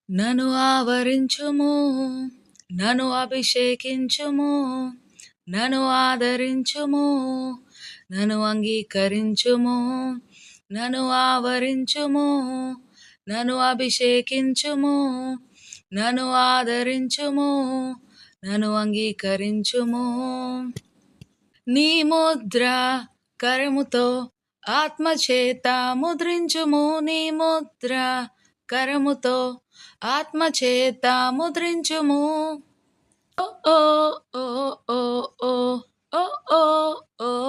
నన్ను ఆవరించుము, నన్ను అభిషేకించుము, నన్ను ఆదరించుము, నన్ను అంగీకరించుము, నన్ను ఆవరించుము, నన్ను అభిషేకించుము, నన్ను ఆదరించుము, నన్ను అంగీకరించుము. నీ ముద్ర కరముతో ఆత్మచేత ముద్రించుము, నీ ముద్ర కరముతో ఆత్మచేత ముద్రించుము. ఓ ఓ ఓ ఓ ఓ ఓ ఓ ఓ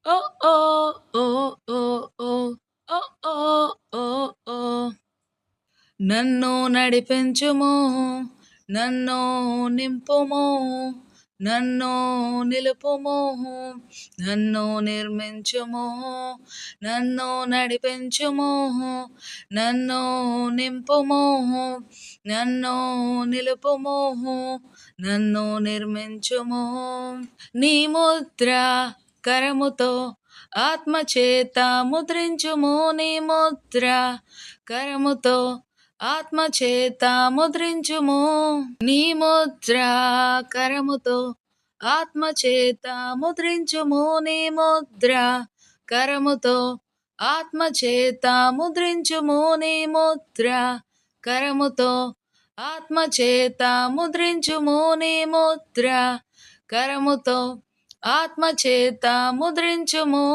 ఓ ఓ ఓ ఓ ఓ ఓ ఓ ఓ. నన్ను నడిపించుము, నన్ను నింపుము, నన్ను నిలుపుము, నన్ను నిర్మించుము, నన్ను నడిపించుము, నన్ను నింపుము, నన్ను నిలుపుము, నన్ను నిర్మించుము. నీ ముద్ర కరముతో ఆత్మచేత ముద్రించుము, నీ ముద్ర కరముతో ఆత్మచేత ముద్రించుము. నీ ముద్ర కరముతో ఆత్మచేత ముద్రించుము, నీ ముద్ర కరముతో ఆత్మచేత ముద్రించుము, నీ ముద్ర కరముతో ఆత్మచేత ముద్రించుము, నీ ముద్ర కరముతో ఆత్మచేత ముద్రించుము.